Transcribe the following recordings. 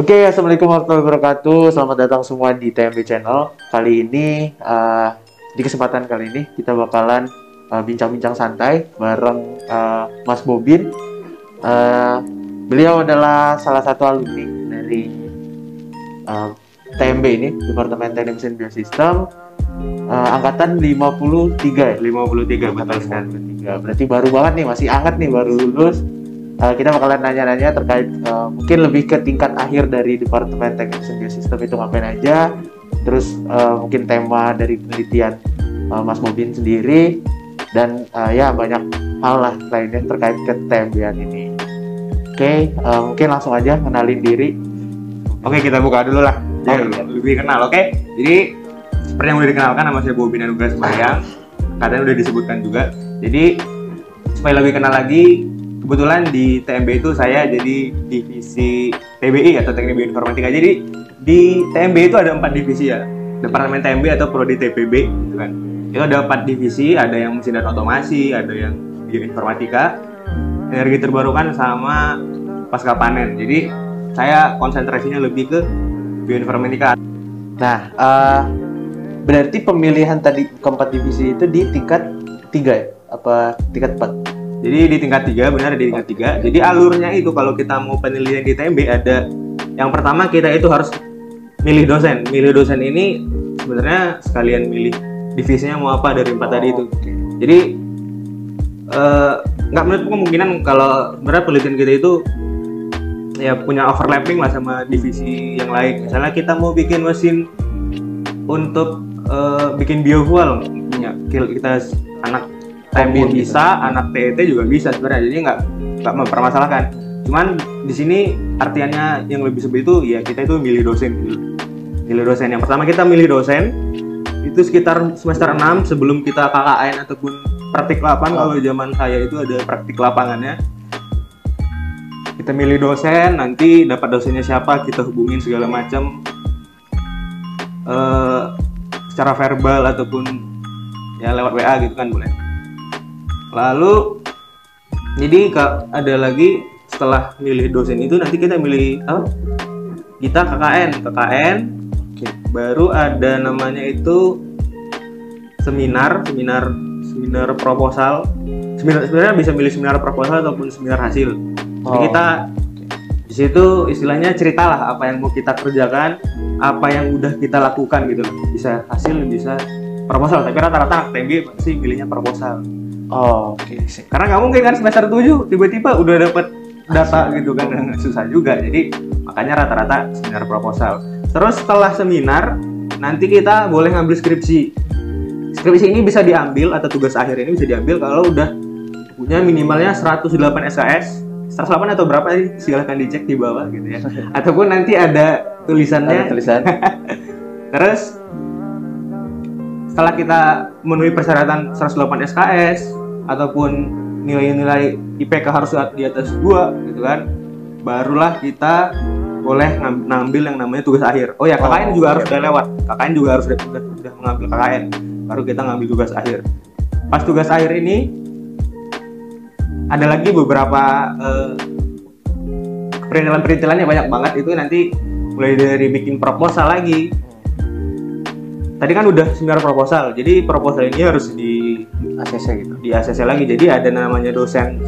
Oke, Assalamualaikum warahmatullahi wabarakatuh. Selamat datang semua di TMB Channel. Kali ini, di kesempatan kali ini kita bakalan bincang-bincang santai bareng Mas Bobin. Beliau adalah salah satu alumni dari TMB ini, Departemen Teknik Mesin Biosistem, angkatan 53 ya? 53, betul sekali. 53. Berarti baru banget nih, masih hangat nih, baru lulus. Kita bakalan nanya-nanya terkait mungkin lebih ke tingkat akhir dari Departemen Teknik Mesin Biosistem itu ngapain aja, terus mungkin tema dari penelitian Mas Bobin sendiri, dan ya banyak hal lah lainnya terkait ke TMB-an ini. Oke, mungkin langsung aja kenalin diri. Oke, kita buka dulu lah. Lebih kenal, oke? Jadi seperti yang udah dikenalkan, nama saya Bobin Anugrah Sembayang. Katanya udah disebutkan juga. Jadi supaya lebih kenal lagi, kebetulan di TMB itu saya jadi divisi TBI atau Teknik Bioinformatika. Jadi di TMB itu ada 4 divisi ya. Departemen TMB atau Prodi TPB gitu kan. Itu ada 4 divisi, ada yang mesin dan otomasi, ada yang bioinformatika, energi terbarukan, sama pasca panen. Jadi saya konsentrasinya lebih ke bioinformatika. Nah, berarti pemilihan tadi keempat divisi itu di tingkat 3 ya? Apa tingkat 4? Jadi di tingkat 3, benar di tingkat 3. Jadi alurnya itu kalau kita mau penelitian di TMB ada yang pertama kita itu harus milih dosen. Milih dosen ini sebenarnya sekalian milih divisinya mau apa dari 4 tadi itu. Jadi nggak menutup kemungkinan kalau sebenarnya penelitian kita itu ya punya overlapping lah sama divisi yang lain. Misalnya kita mau bikin mesin untuk bikin biofuel, kita anak TMB bisa, anak TET juga bisa sebenarnya, jadi nggak mempermasalahkan. Cuman di sini artiannya yang lebih seperti itu ya kita itu milih dosen gitu. Milih dosen. Yang pertama kita milih dosen itu sekitar semester 6 sebelum kita KKN ataupun praktik lapangan. Kalau zaman saya itu ada praktik lapangannya. Kita milih dosen, nanti dapat dosennya siapa kita hubungin segala macam secara verbal ataupun ya lewat WA gitu kan boleh. Lalu jadi ada lagi setelah milih dosen itu nanti kita milih kita KKN. Baru ada namanya itu seminar proposal. Sebenarnya bisa milih seminar proposal ataupun seminar hasil. Jadi kita di situ istilahnya ceritalah apa yang mau kita kerjakan, apa yang udah kita lakukan gitu loh. Bisa hasil, bisa proposal. Tapi rata-rata TMB pasti pilihnya proposal. Oke. Karena nggak mungkin kan semester 7 tiba-tiba udah dapat data gitu kan, susah juga. Jadi makanya rata-rata seminar proposal. Terus setelah seminar nanti kita boleh ngambil skripsi. Skripsi ini bisa diambil atau tugas akhir ini bisa diambil kalau udah punya minimalnya 108 SKS. 108 atau berapa sih? Silahkan dicek di bawah gitu ya. Ataupun nanti ada tulisannya. Ada tulisan. Terus setelah kita memenuhi persyaratan 108 SKS ataupun nilai-nilai IPK harus di atas 2 gitu kan, barulah kita boleh ngambil yang namanya tugas akhir. Oh ya, KKN juga harus udah lewat. KKN juga harus udah mengambil KKN. Baru kita ngambil tugas akhir. Pas tugas akhir ini ada lagi beberapa perintilan-perintilannya banyak banget. Itu nanti mulai dari bikin proposal lagi. Tadi kan udah seminar proposal, jadi proposal ini harus di ACC gitu, di ACC lagi. Jadi ada namanya dosen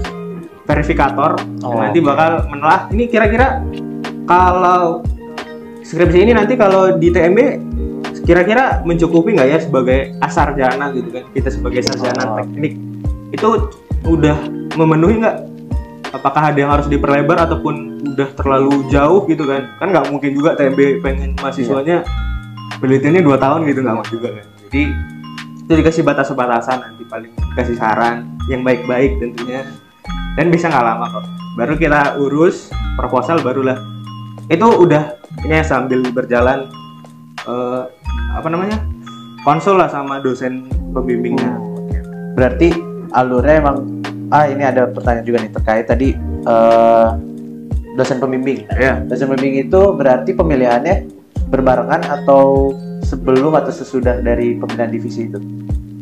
verifikator yang nanti bakal menelah ini kira-kira kalau skripsi ini nanti kalau di TMB kira-kira mencukupi nggak ya sebagai asarjana gitu kan, kita sebagai sarjana teknik itu udah memenuhi nggak? Apakah ada yang harus diperlebar ataupun udah terlalu jauh gitu kan? Kan nggak mungkin juga TMB pengen mahasiswanya penelitiannya 2 tahun gitu, nggak mau juga kan. Jadi itu dikasih batas-batasan, nanti paling kasih saran yang baik-baik tentunya, dan bisa nggak lama kok. Baru kita urus proposal, barulah itu udah kayaknya sambil berjalan konsul lah sama dosen pembimbingnya. Berarti alurnya emang ini ada pertanyaan juga nih terkait tadi dosen pembimbing. Ya. Dosen pembimbing itu berarti pemilihannya berbarengan atau sebelum atau sesudah dari pemilihan divisi itu?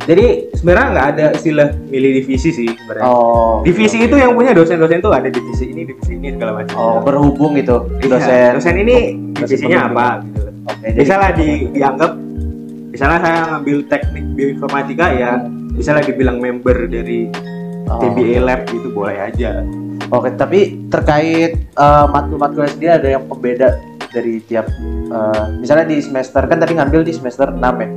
Jadi sebenarnya nggak ada istilah milih divisi sih sebenarnya. Oh. Divisi itu yang punya dosen-dosen tuh ada divisi ini segala macam. Oh, berhubung gitu. Iya, dosen ini divisinya pembimbing. apa gitu. Oke, jadi Misalnya dianggap misalnya saya ngambil teknik bioinformatika ya, misalnya dibilang member dari TBA Lab gitu boleh aja. Oke, tapi terkait matkul-matkulnya sendiri ada yang pembeda dari tiap misalnya di semester kan tadi ngambil di semester 6 ya.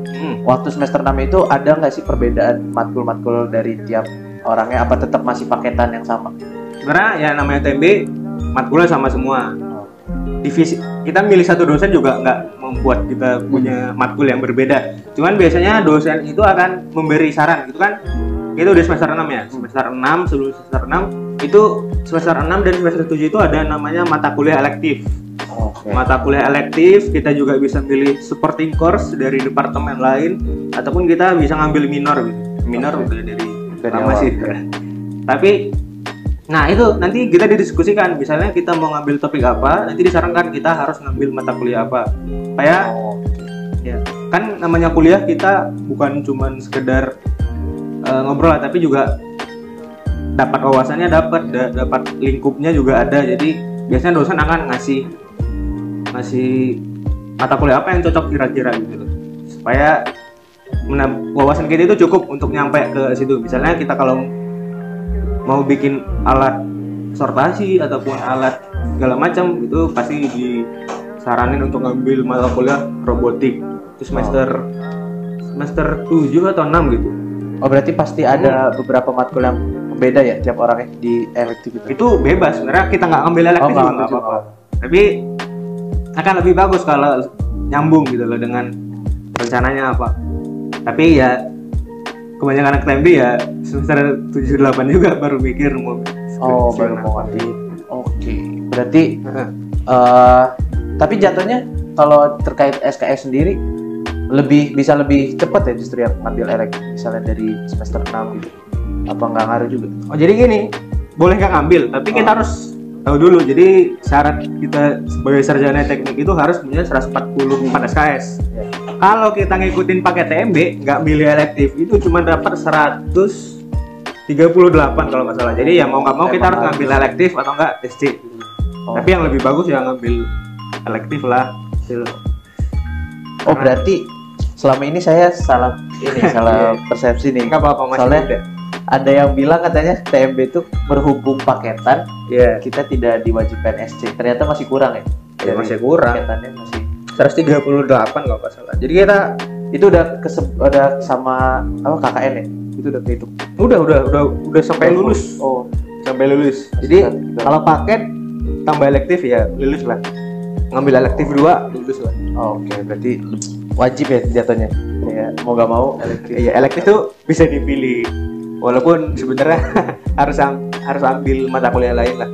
Waktu semester 6 itu ada nggak sih perbedaan matkul-matkul dari tiap orangnya, apa tetap masih paketan yang sama? Sebenarnya ya namanya TMB matkulnya sama semua. Divisi kita milih satu dosen juga nggak membuat kita punya matkul yang berbeda. Cuman biasanya dosen itu akan memberi saran gitu kan. Itu udah semester 6 ya. Semester 6 sebelum semester 6 itu semester 6 dan semester 7 itu ada namanya mata kuliah elektif. Oke. Mata kuliah elektif kita juga bisa pilih supporting course dari departemen lain ataupun kita bisa ngambil minor gitu. Minor udah dari lama awal. sih. Tapi nah itu nanti kita didiskusikan, misalnya kita mau ngambil topik apa, nanti disarankan kita harus ngambil mata kuliah apa. Kayak ya kan namanya kuliah kita bukan cuman sekedar ngobrol lah, tapi juga dapat wawasannya, dapat lingkupnya juga ada. Jadi biasanya dosen akan ngasih mata kuliah apa yang cocok kira-kira gitu loh, supaya wawasan kita itu cukup untuk nyampe ke situ. Misalnya kita kalau mau bikin alat sortasi ataupun alat segala macam itu pasti disaranin untuk ngambil mata kuliah robotik itu semester 7 atau 6 gitu. Oh, berarti pasti ada beberapa matkul yang beda ya tiap orangnya di elektif itu. Itu bebas sebenarnya, kita nggak ngambil elektif juga nggak apa-apa. Tapi akan lebih bagus kalau nyambung gitu loh dengan rencananya apa. Tapi ya kebanyakan anak TMB ya semester 7-8 juga baru mikir mau baru mau ngambil. Oke. Berarti tapi jatuhnya kalau terkait SKS sendiri bisa lebih cepat ya justru yang ngambil elektif misalnya dari semester 6 gitu. Apa nggak ngaruh juga? Oh jadi gini, boleh nggak ngambil, tapi kita harus tahu dulu. Jadi syarat kita sebagai sarjana teknik itu harus punya 144 SKS. Ya. Kalau kita ngikutin pakai TMB, nggak milih elektif, itu cuma dapat 138 kalau nggak salah. Jadi ya mau nggak mau kita harus ngambil elektif atau nggak SC. Tapi yang lebih bagus ya ngambil elektif lah. Oh berarti selama ini saya salah persepsi nih. Nggak apa-apa, masih soalnya muda. ada yang bilang katanya TMB itu berhubung paketan, kita tidak diwajibkan SC. Ternyata masih kurang ya? Ya masih kurang. Paketannya masih 138 kalau nggak salah. Jadi kita itu udah sama apa KKN ya? Itu udah kehitung. Udah sampai lulus. Oh, Sampai lulus. Jadi kalau paket tambah elektif ya lulus lah. Ngambil elektif 2 lulus lah. Oke, berarti wajib ya jatuhnya. Ya, mau nggak mau elektif. Iya, elektif tuh bisa dipilih. Walaupun sebenarnya harus ambil mata kuliah lain lah.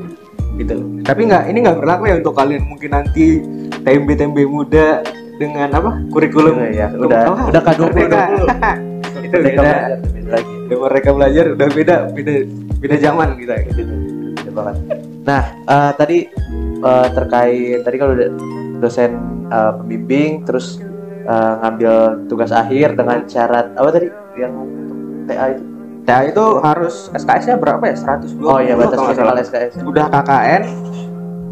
Gitu loh. Tapi ini nggak berlaku ya untuk kalian mungkin nanti TMB muda dengan apa? Kurikulum. Ya, udah K20. Itu beda lagi. Mereka belajar udah beda zaman kita gitu. Banget. Nah, tadi terkait tadi kalau dosen pembimbing terus ngambil tugas akhir dengan syarat apa tadi yang TA itu? TA itu harus SKS-nya berapa ya? 120. Oh iya, batas minimal SKS. Udah KKN.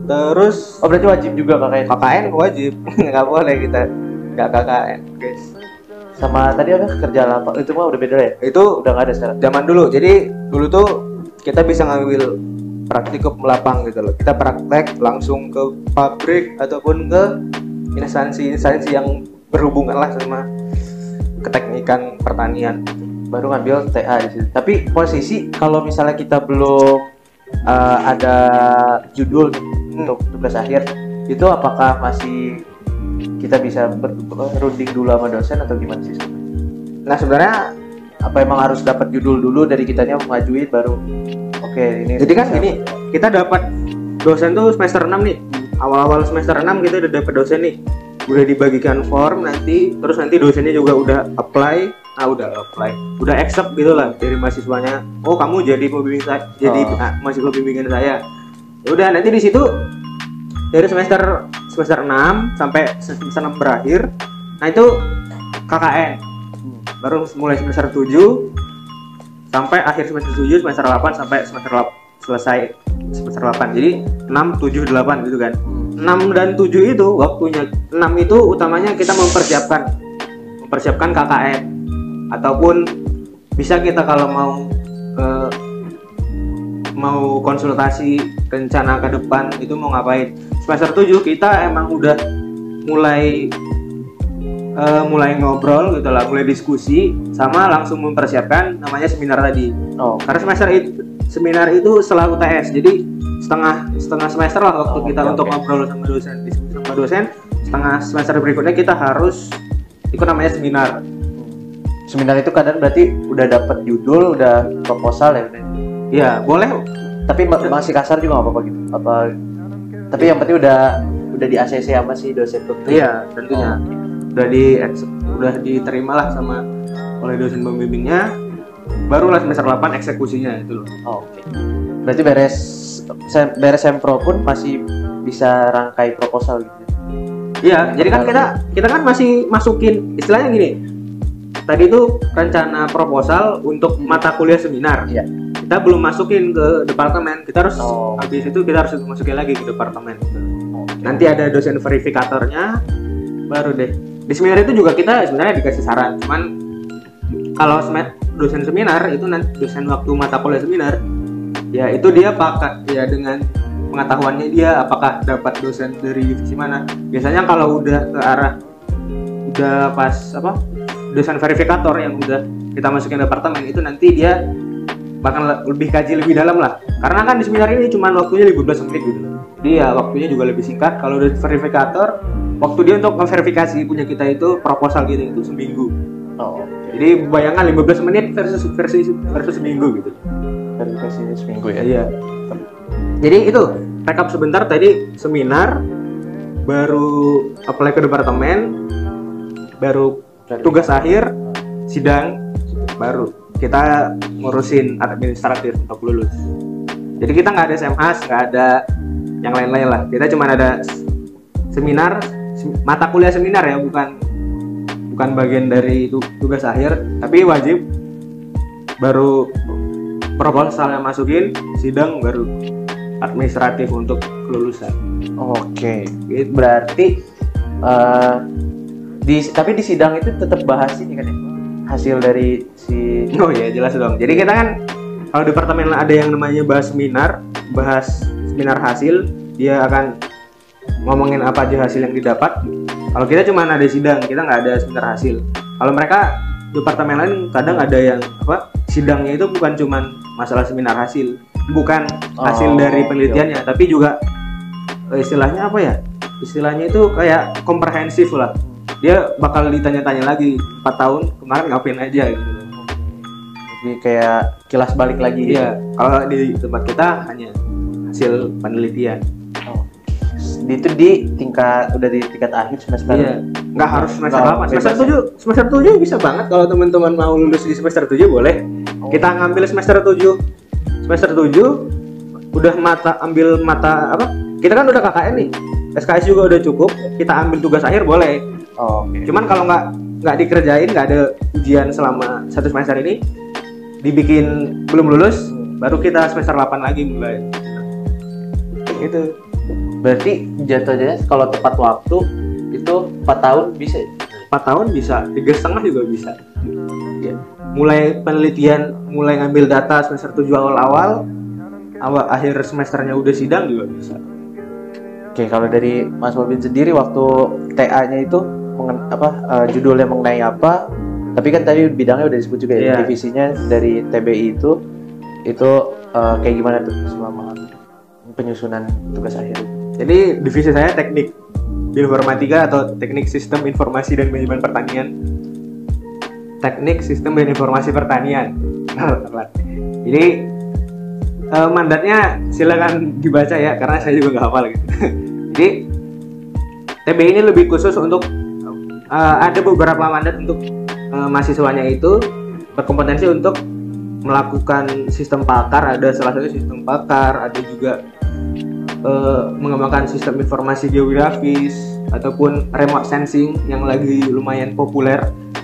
Terus berarti wajib juga KKN. KKN wajib. Nggak boleh kita nggak KKN, guys. Sama tadi apa kerja lapang itu mah udah beda ya? Itu udah nggak ada sekarang. Zaman dulu. Jadi dulu tuh kita bisa ngambil praktikum lapang gitu loh. Kita praktek langsung ke pabrik ataupun ke instansi yang berhubungan lah sama keteknikan pertanian. Baru ngambil TA di situ. Tapi posisi kalau misalnya kita belum ada judul untuk tugas akhir, itu apakah masih kita bisa berunding dulu sama dosen atau gimana sih? Nah sebenarnya apa emang harus dapat judul dulu dari kitanya mengajuin baru? Oke, ini. Jadi kan gini, kita dapat dosen tuh semester 6 nih. Awal-awal semester 6 kita udah dapat dosen nih. Udah dibagikan form terus nanti dosennya juga udah apply. Udah accept gitu lah dari mahasiswanya. Oh, kamu jadi pembimbing saya, mahasiswa bimbingan saya. Ya udah, nanti di situ dari semester 6 sampai semester 6 berakhir. Nah, itu KKN. baru mulai semester 7 sampai akhir semester 7, semester 8 sampai selesai semester 8. Jadi 6, 7, 8 gitu kan. 6 dan 7 itu waktunya, 6 itu utamanya kita mempersiapkan KKN, ataupun bisa kita kalau mau konsultasi rencana ke depan itu mau ngapain. Semester 7 kita emang udah mulai ngobrol gitu lah, mulai diskusi, sama langsung mempersiapkan namanya seminar tadi. Karena seminar itu setelah UTS, jadi setengah semester lah waktu kita untuk ngobrol sama dosen, diskusi sama dosen. Setengah semester berikutnya kita harus ikut namanya seminar. Seminar itu kadang berarti udah dapat judul, udah proposal ya? Iya, boleh. Tapi masih kasar juga nggak apa-apa gitu? Tapi yang penting udah di ACC sama si dosen tuh? Iya, tentunya. Udah diterima lah oleh dosen pembimbingnya, barulah semester 8 eksekusinya itu loh. Oke. Berarti beres sempro pun masih bisa rangkai proposal gitu? Iya, jadi kan kita kan masih masukin, istilahnya gini. Tadi itu rencana proposal untuk mata kuliah seminar. Iya. Kita belum masukin ke departemen. Kita harus habis itu kita harus masukin lagi ke departemen. Nanti ada dosen verifikatornya, baru deh. Di seminar itu juga kita sebenarnya dikasih saran. Cuman kalau dosen seminar itu nanti dosen waktu mata kuliah seminar, ya itu dia pakai ya dengan pengetahuannya dia, apakah dapat dosen dari divisi mana. Biasanya kalau udah ke arah pas dosen verifikator yang udah kita masukin departemen, itu nanti dia bakal lebih kaji lebih dalam lah. Karena kan di seminar ini cuma waktunya 15 menit gitu. Jadi ya waktunya juga lebih singkat. Kalau dari verifikator, waktu dia untuk memverifikasi punya kita itu proposal gitu itu seminggu. Jadi bayangkan 15 menit versus seminggu gitu. Verifikasinya seminggu ya? Iya. Jadi itu rekap sebentar, tadi seminar, baru apply ke departemen, baru tugas akhir, sidang, baru kita ngurusin administratif untuk lulus. Jadi kita nggak ada SMHAS, nggak ada yang lain-lain lah. Kita cuma ada seminar, mata kuliah seminar ya, bukan bagian dari tugas akhir, tapi wajib. Baru proposalnya masukin, sidang, baru administratif untuk kelulusan. Oke, berarti tapi di sidang itu tetap bahas ini kan ya, hasil dari si. Oh ya, jelas dong. Jadi kita kan kalau departemen ada yang namanya bahas seminar hasil, dia akan ngomongin apa aja hasil yang didapat. Kalau kita cuma ada sidang, kita nggak ada seminar hasil. Kalau mereka departemen lain kadang ada yang sidangnya itu bukan cuma masalah seminar hasil, bukan hasil dari penelitiannya, tapi juga istilahnya istilahnya itu kayak komprehensif lah. Dia bakal ditanya-tanya lagi 4 tahun kemarin ngapain aja gitu. Jadi kayak kilas balik lagi. Iya. Kalau di tempat kita hanya hasil penelitian. Itu di tingkat akhir semester. Iya. Nggak harus semester 8. Semester 7 bisa banget kalau teman-teman mau lulus di semester 7 boleh. Kita ngambil semester 7. Semester 7 udah ambil mata apa? Kita kan udah KKN nih. SKS juga udah cukup. Kita ambil tugas akhir boleh. Cuman kalau nggak dikerjain, nggak ada ujian selama 1 semester ini, dibikin belum lulus, baru kita semester 8 lagi mulai. Itu. Berarti jatuhnya kalau tepat waktu itu 4 tahun bisa? 4 tahun bisa, 3,5 juga bisa. Ya. Mulai penelitian, mulai ngambil data semester 7 awal, akhir semesternya udah sidang juga bisa. Oke, kalau dari Mas Bobin sendiri waktu TA-nya itu judulnya mengenai apa? Tapi kan tadi bidangnya udah disebut juga ya, divisinya dari TBI itu kayak gimana tuh selama penyusunan tugas akhir? Jadi divisi saya teknik bioinformatika atau teknik sistem informasi dan manajemen pertanian. Teknik sistem dan informasi pertanian. Jadi mandatnya silakan dibaca ya, karena saya juga nggak hafal gitu. Jadi TBI ini lebih khusus untuk ada beberapa mandat untuk mahasiswanya itu berkompetensi untuk melakukan sistem pakar, ada salah satu sistem pakar, ada juga mengembangkan sistem informasi geografis ataupun remote sensing yang lagi lumayan populer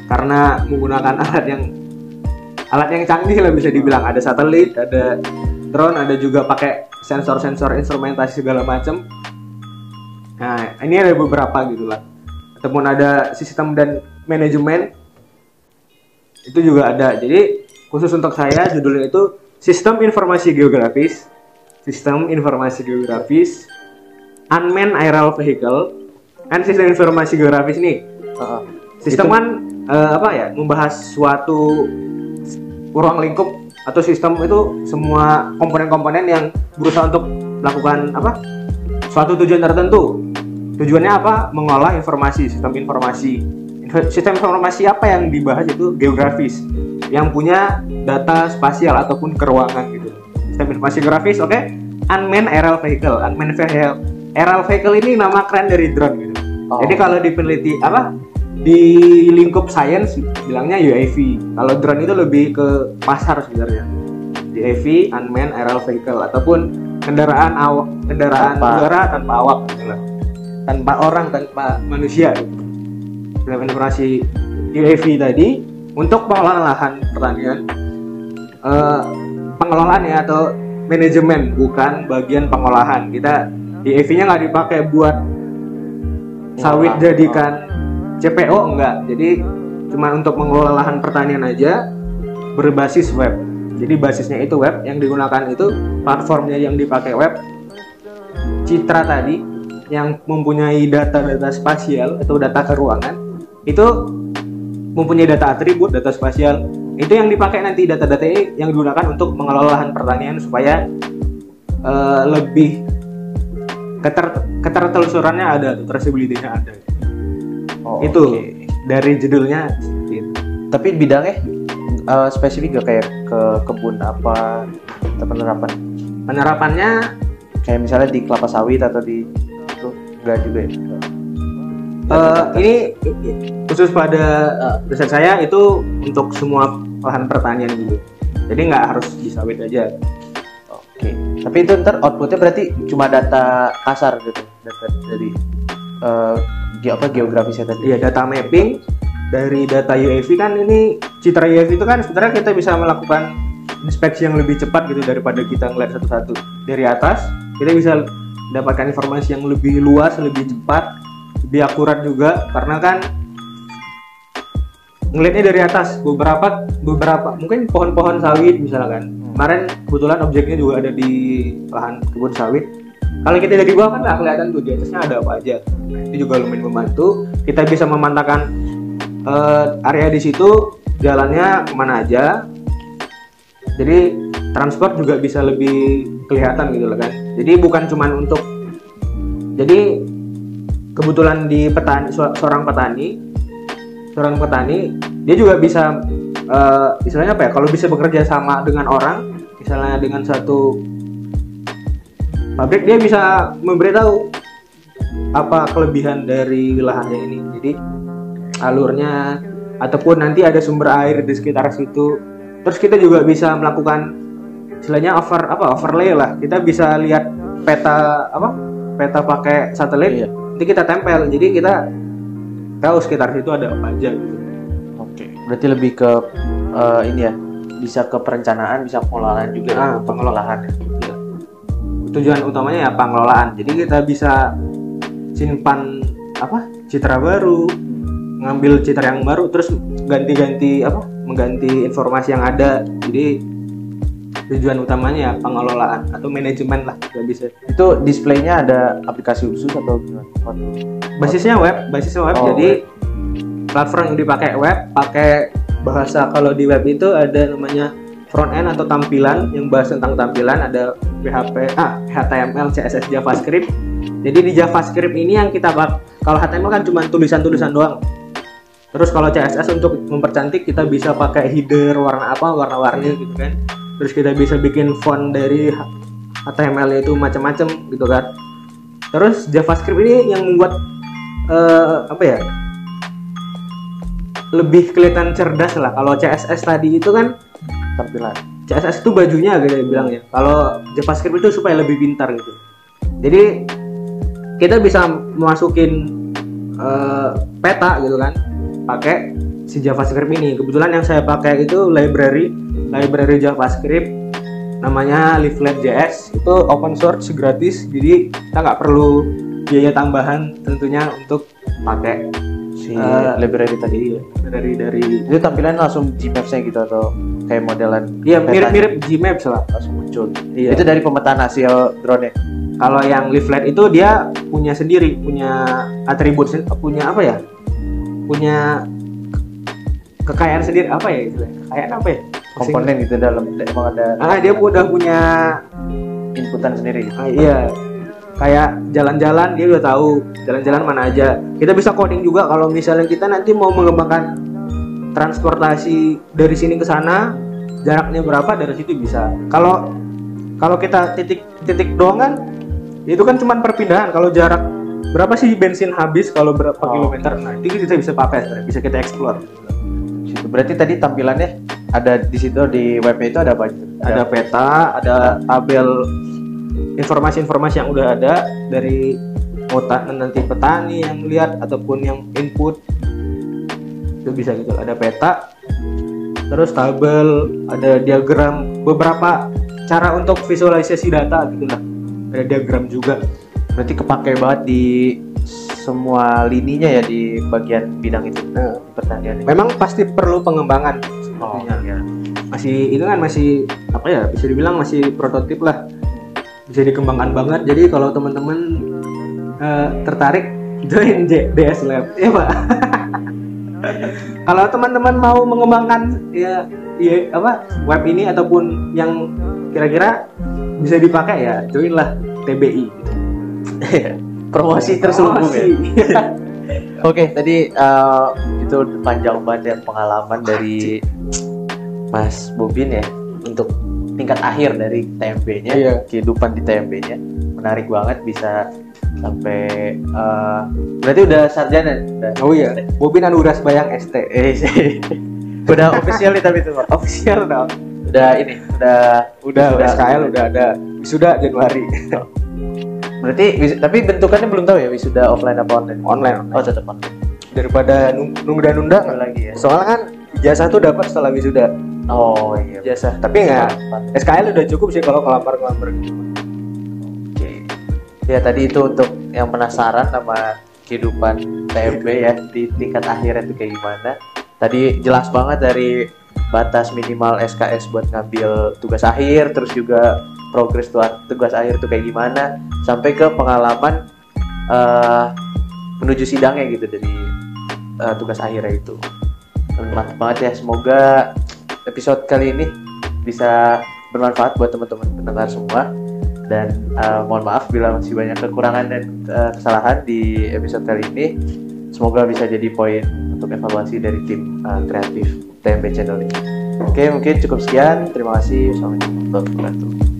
karena menggunakan alat yang canggih lah bisa dibilang. Ada satelit, ada drone, ada juga pakai sensor-sensor instrumentasi segala macam. Nah, ini ada beberapa gitu lah. Ataupun ada sistem dan manajemen itu juga ada. Jadi khusus untuk saya judulnya itu Sistem Informasi Geografis, Sistem Informasi Geografis, Unmanned Aerial Vehicle. Kan sistem informasi geografis nih. Sistem kan membahas suatu ruang lingkup atau sistem itu semua komponen-komponen yang berusaha untuk melakukan suatu tujuan tertentu. Tujuannya apa? Mengolah informasi, sistem informasi. Sistem informasi apa yang dibahas itu geografis, yang punya data spasial ataupun keruangan gitu. Sistem informasi geografis, oke. Unmanned Aerial Vehicle. Unmanned Aerial Vehicle ini nama keren dari drone gitu. Jadi kalau dipeliti di lingkup sains bilangnya UAV. Kalau drone itu lebih ke pasar sebenarnya. UAV, Unmanned Aerial Vehicle, ataupun kendaraan udara tanpa awak gitu lah. Tanpa orang, tanpa manusia gitu. Dalam informasi UAV tadi untuk pengelolaan lahan pertanian, pengelolaannya atau manajemen, bukan bagian pengolahan. Kita UAV-nya nggak dipakai buat sawit jadikan CPO, enggak. Jadi cuma untuk mengelola lahan pertanian aja, berbasis web. Jadi basisnya itu web, yang digunakan itu platformnya yang dipakai web. Citra tadi yang mempunyai data-data spasial atau data keruangan itu mempunyai data atribut, data spasial. Itu yang dipakai nanti data-data yang digunakan untuk mengelola lahan pertanian supaya lebih ketertelusurannya ada, traceability-nya ada. Itu dari judulnya seperti itu. Tapi bidangnya spesifik gak kayak ke kebun apa atau penerapannya kayak misalnya di kelapa sawit atau di itu enggak juga ya? Ini khusus pada riset saya itu untuk semua lahan pertanian gitu. Jadi nggak harus di sawit aja. Oke. Tapi itu ntar outputnya berarti cuma data kasar gitu, data dari geografisnya tadi. Iya, data mapping dari data UAV kan. Ini citra UAV itu kan sebenarnya kita bisa melakukan inspeksi yang lebih cepat gitu daripada kita ngeliat satu-satu. Dari atas kita bisa dapatkan informasi yang lebih luas, lebih cepat, lebih akurat juga, karena kan ngelihatnya dari atas. Beberapa mungkin pohon-pohon sawit misalkan. Kemarin kebetulan objeknya juga ada di lahan kebun sawit. Kalau kita dari bawah kan nggak kelihatan tuh di atasnya ada apa aja. Itu juga lumayan membantu. Kita bisa memantaukan area di situ, jalannya kemana aja. Jadi transport juga bisa lebih kelihatan gitu loh kan. Jadi bukan cuman untuk, jadi kebetulan di seorang petani dia juga bisa istilahnya apa ya, kalau bisa bekerja sama dengan orang, misalnya dengan satu pabrik, dia bisa memberitahu apa kelebihan dari lahannya ini. Jadi alurnya, ataupun nanti ada sumber air di sekitar situ. Terus kita juga bisa melakukan istilahnya overlay lah. Kita bisa lihat peta pakai satelit. Iya. Nanti kita tempel, jadi kita tahu sekitar situ ada apa aja gitu. Oke. Berarti lebih ke ini ya, bisa ke perencanaan, bisa pengelolaan juga. Pengelolaan ya. Tujuan utamanya ya pengelolaan. Jadi kita bisa simpan citra baru, ngambil citra yang baru, terus mengganti informasi yang ada. Jadi tujuan utamanya ya pengelolaan atau manajemen lah, nggak bisa. Itu displaynya ada aplikasi khusus atau gimana? Basisnya web. Jadi platform yang dipakai web, pakai bahasa, kalau di web itu ada namanya front end atau tampilan, yang bahas tentang tampilan, ada PHP, HTML, CSS, JavaScript. Jadi di JavaScript ini yang kita kalau HTML kan cuma tulisan-tulisan doang. Terus kalau CSS untuk mempercantik, kita bisa pakai header warna-warni gitu kan. Terus kita bisa bikin font dari HTML itu macam-macam gitu kan. Terus JavaScript ini yang membuat lebih kelihatan cerdas lah. Kalau CSS tadi itu kan tampilan. CSS itu bajunya gitu bilang ya. Kalau JavaScript itu supaya lebih pintar gitu. Jadi kita bisa masukin peta gitu kan, pakai si JavaScript ini. Kebetulan yang saya pakai itu library JavaScript namanya Leaflet.js, itu open source gratis, jadi kita nggak perlu biaya tambahan tentunya untuk pakai si library tadi. dari Itu tampilan langsung Gmaps-nya gitu atau kayak modelan? Iya, mirip Gmaps lah, langsung muncul. Iya. Itu dari pemetaan hasil drone-nya. Kalau yang Leaflet itu dia punya sendiri, punya atribut, punya apa ya? Punya kekayaan sendiri, apa ya istilahnya? Kekayaan apa ya? Komponen gitu dalam emang ada. Dia udah punya inputan sendiri. Iya. Kayak jalan-jalan dia udah tahu jalan-jalan mana aja. Kita bisa coding juga kalau misalnya kita nanti mau mengembangkan transportasi dari sini ke sana, jaraknya berapa, dari situ bisa. Kalau kita titik doang kan, itu kan cuma perpindahan. Kalau jarak berapa sih bensin habis, kalau berapa kilometer, nah itu kita bisa pakai sebenarnya, bisa kita explore. Berarti tadi tampilannya ada di situ, di webnya itu ada apa? Ada peta, ada tabel informasi-informasi yang udah ada dari nanti petani yang lihat ataupun yang input, itu bisa gitu. Ada peta, terus tabel, ada diagram, beberapa cara untuk visualisasi data gitu lah. Ada diagram juga. Berarti kepakai banget di semua lininya ya di bagian bidang itu, pertanian. Memang pasti perlu pengembangan sepertinya. Iya. Masih apa ya, bisa dibilang masih prototip lah, bisa dikembangkan banget. Jadi kalau teman-teman tertarik, join DS Lab ya Pak. Kalau teman-teman mau mengembangkan web ini ataupun yang kira-kira bisa dipakai, ya join lah TBI. Promosi terselubung ya. Oke, tadi itu panjang banget ya pengalaman dari Mas Bobin ya untuk tingkat akhir dari TMB-nya, kehidupan di TMB-nya. Menarik banget bisa sampai berarti udah sarjana. Oh iya, Bobin Anuras Bayang ST. Udah official nih tapi itu official dong. Udah SKL udah ada wisuda Januari. Berarti tapi bentukannya belum tahu ya, wisuda offline apa online? Online. Oh, tetap online. Daripada nunda lagi ya. Soalnya kan ijazah tuh dapat setelah wisuda. Oh iya. Ijazah. Tapi enggak. SKL udah cukup sih kalau kelamar gitu. Oke. Ya tadi itu untuk yang penasaran sama kehidupan TMB ya di tingkat akhir itu kayak gimana. Tadi jelas banget dari batas minimal SKS buat ngambil tugas akhir, terus juga progres tugas akhir itu kayak gimana, sampai ke pengalaman menuju sidangnya gitu dari tugas akhirnya itu. Mantap banget ya, semoga episode kali ini bisa bermanfaat buat teman-teman pendengar semua, dan mohon maaf bila masih banyak kekurangan dan kesalahan di episode kali ini. Semoga bisa jadi poin untuk evaluasi dari tim kreatif TMB Channel ini. Oke, mungkin cukup sekian. Terima kasih. Assalamualaikum warahmatullahi wabarakatuh.